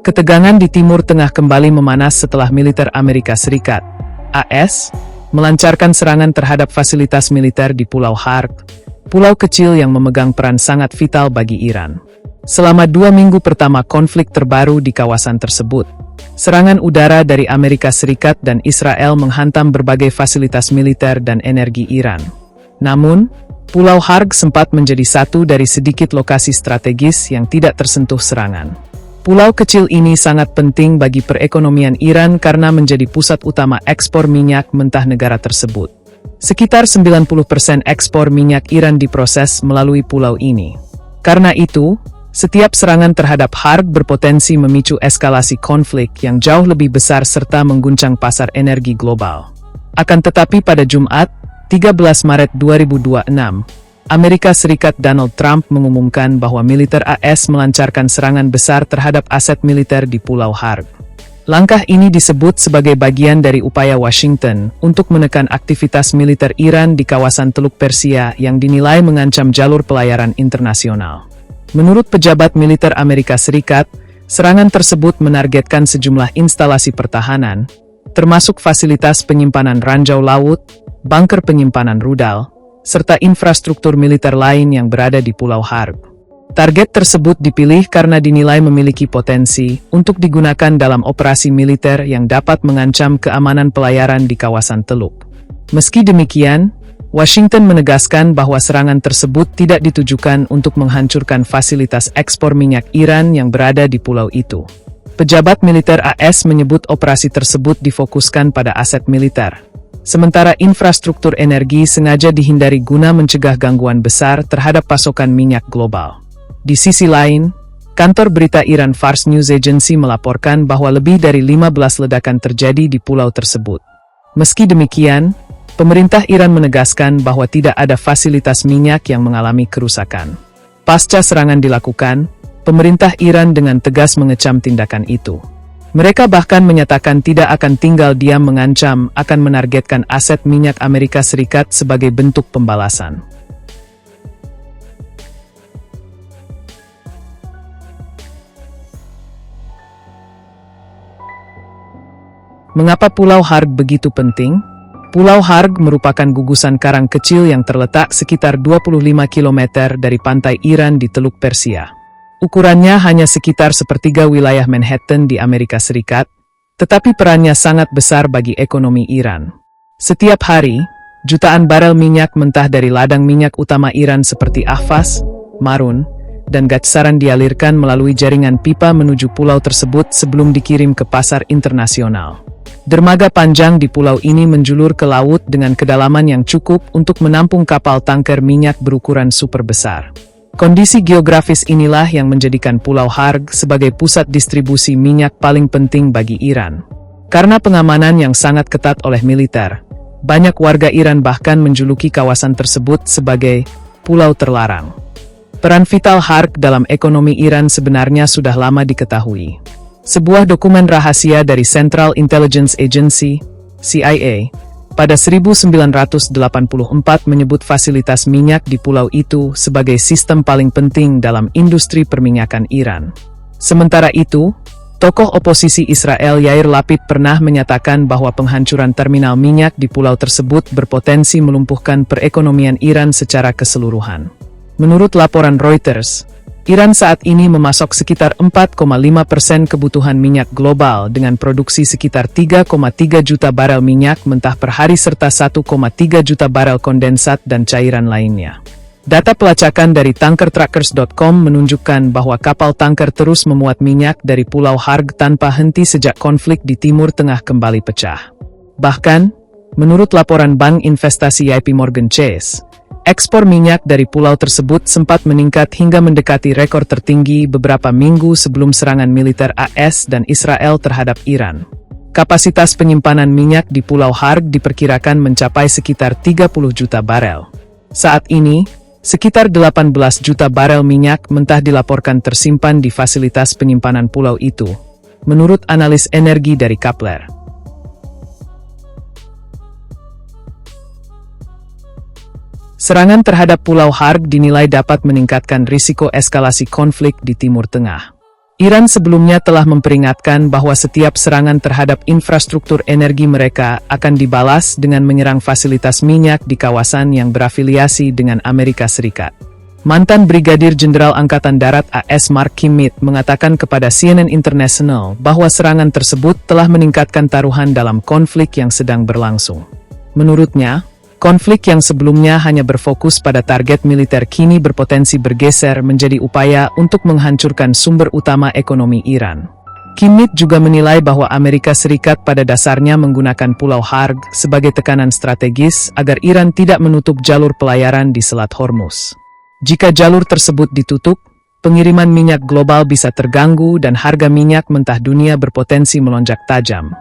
Ketegangan di Timur Tengah kembali memanas setelah militer Amerika Serikat, AS, melancarkan serangan terhadap fasilitas militer di Pulau Harg, pulau kecil yang memegang peran sangat vital bagi Iran. Selama 2 minggu pertama konflik terbaru di kawasan tersebut, serangan udara dari Amerika Serikat dan Israel menghantam berbagai fasilitas militer dan energi Iran. Namun, Pulau Harg sempat menjadi satu dari sedikit lokasi strategis yang tidak tersentuh serangan. Pulau kecil ini sangat penting bagi perekonomian Iran karena menjadi pusat utama ekspor minyak mentah negara tersebut. Sekitar 90% ekspor minyak Iran diproses melalui pulau ini. Karena itu, setiap serangan terhadap Harg berpotensi memicu eskalasi konflik yang jauh lebih besar serta mengguncang pasar energi global. Akan tetapi pada Jumat, 13 Maret 2026, Amerika Serikat Donald Trump mengumumkan bahwa militer AS melancarkan serangan besar terhadap aset militer di Pulau Harg. Langkah ini disebut sebagai bagian dari upaya Washington untuk menekan aktivitas militer Iran di kawasan Teluk Persia yang dinilai mengancam jalur pelayaran internasional. Menurut pejabat militer Amerika Serikat, serangan tersebut menargetkan sejumlah instalasi pertahanan, termasuk fasilitas penyimpanan ranjau laut, bunker penyimpanan rudal, serta infrastruktur militer lain yang berada di Pulau Harg. Target tersebut dipilih karena dinilai memiliki potensi untuk digunakan dalam operasi militer yang dapat mengancam keamanan pelayaran di kawasan Teluk. Meski demikian, Washington menegaskan bahwa serangan tersebut tidak ditujukan untuk menghancurkan fasilitas ekspor minyak Iran yang berada di pulau itu. Pejabat militer AS menyebut operasi tersebut difokuskan pada aset militer. Sementara infrastruktur energi sengaja dihindari guna mencegah gangguan besar terhadap pasokan minyak global. Di sisi lain, kantor berita Iran Fars News Agency melaporkan bahwa lebih dari 15 ledakan terjadi di pulau tersebut. Meski demikian, pemerintah Iran menegaskan bahwa tidak ada fasilitas minyak yang mengalami kerusakan. Pasca serangan dilakukan, pemerintah Iran dengan tegas mengecam tindakan itu. Mereka bahkan menyatakan tidak akan tinggal diam mengancam akan menargetkan aset minyak Amerika Serikat sebagai bentuk pembalasan. Mengapa Pulau Harg begitu penting? Pulau Harg merupakan gugusan karang kecil yang terletak sekitar 25 km dari pantai Iran di Teluk Persia. Ukurannya hanya sekitar sepertiga wilayah Manhattan di Amerika Serikat, tetapi perannya sangat besar bagi ekonomi Iran. Setiap hari, jutaan barel minyak mentah dari ladang minyak utama Iran seperti Ahvaz, Marun, dan Gatsaran dialirkan melalui jaringan pipa menuju pulau tersebut sebelum dikirim ke pasar internasional. Dermaga panjang di pulau ini menjulur ke laut dengan kedalaman yang cukup untuk menampung kapal tanker minyak berukuran super besar. Kondisi geografis inilah yang menjadikan Pulau Harg sebagai pusat distribusi minyak paling penting bagi Iran. Karena pengamanan yang sangat ketat oleh militer, banyak warga Iran bahkan menjuluki kawasan tersebut sebagai pulau terlarang. Peran vital Harg dalam ekonomi Iran sebenarnya sudah lama diketahui. Sebuah dokumen rahasia dari Central Intelligence Agency, CIA, pada 1984 menyebut fasilitas minyak di pulau itu sebagai sistem paling penting dalam industri perminyakan Iran. Sementara itu, tokoh oposisi Israel Yair Lapid pernah menyatakan bahwa penghancuran terminal minyak di pulau tersebut berpotensi melumpuhkan perekonomian Iran secara keseluruhan. Menurut laporan Reuters, Iran saat ini memasok sekitar 4,5% kebutuhan minyak global dengan produksi sekitar 3,3 juta barel minyak mentah per hari serta 1,3 juta barel kondensat dan cairan lainnya. Data pelacakan dari tankertrackers.com menunjukkan bahwa kapal tanker terus memuat minyak dari Pulau Harg tanpa henti sejak konflik di Timur Tengah kembali pecah. Bahkan, menurut laporan Bank Investasi JP Morgan Chase, ekspor minyak dari pulau tersebut sempat meningkat hingga mendekati rekor tertinggi beberapa minggu sebelum serangan militer AS dan Israel terhadap Iran. Kapasitas penyimpanan minyak di Pulau Harg diperkirakan mencapai sekitar 30 juta barel. Saat ini, sekitar 18 juta barel minyak mentah dilaporkan tersimpan di fasilitas penyimpanan pulau itu, menurut analis energi dari Kepler. Serangan terhadap Pulau Harg dinilai dapat meningkatkan risiko eskalasi konflik di Timur Tengah. Iran sebelumnya telah memperingatkan bahwa setiap serangan terhadap infrastruktur energi mereka akan dibalas dengan menyerang fasilitas minyak di kawasan yang berafiliasi dengan Amerika Serikat. Mantan Brigadir Jenderal Angkatan Darat AS Mark Kimmit mengatakan kepada CNN International bahwa serangan tersebut telah meningkatkan taruhan dalam konflik yang sedang berlangsung. Menurutnya, konflik yang sebelumnya hanya berfokus pada target militer kini berpotensi bergeser menjadi upaya untuk menghancurkan sumber utama ekonomi Iran. Kimmit juga menilai bahwa Amerika Serikat pada dasarnya menggunakan Pulau Harg sebagai tekanan strategis agar Iran tidak menutup jalur pelayaran di Selat Hormuz. Jika jalur tersebut ditutup, pengiriman minyak global bisa terganggu dan harga minyak mentah dunia berpotensi melonjak tajam.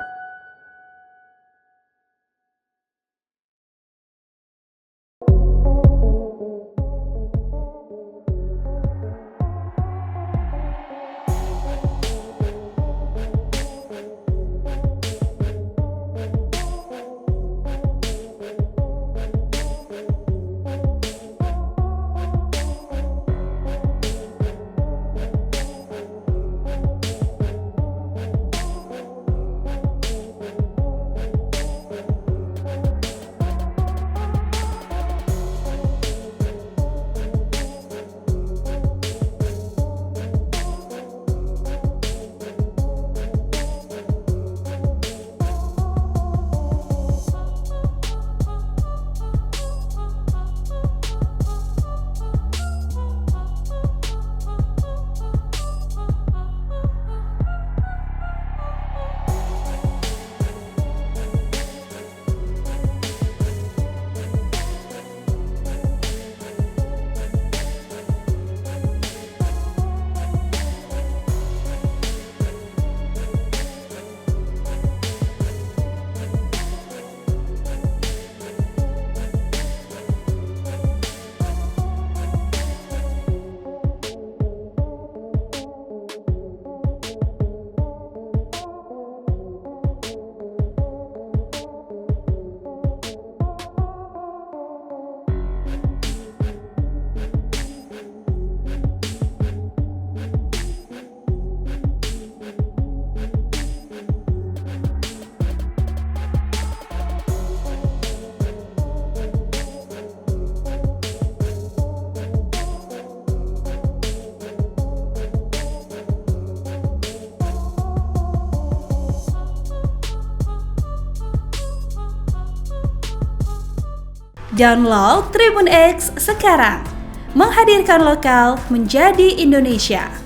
Download Tribun X sekarang, menghadirkan lokal menjadi Indonesia.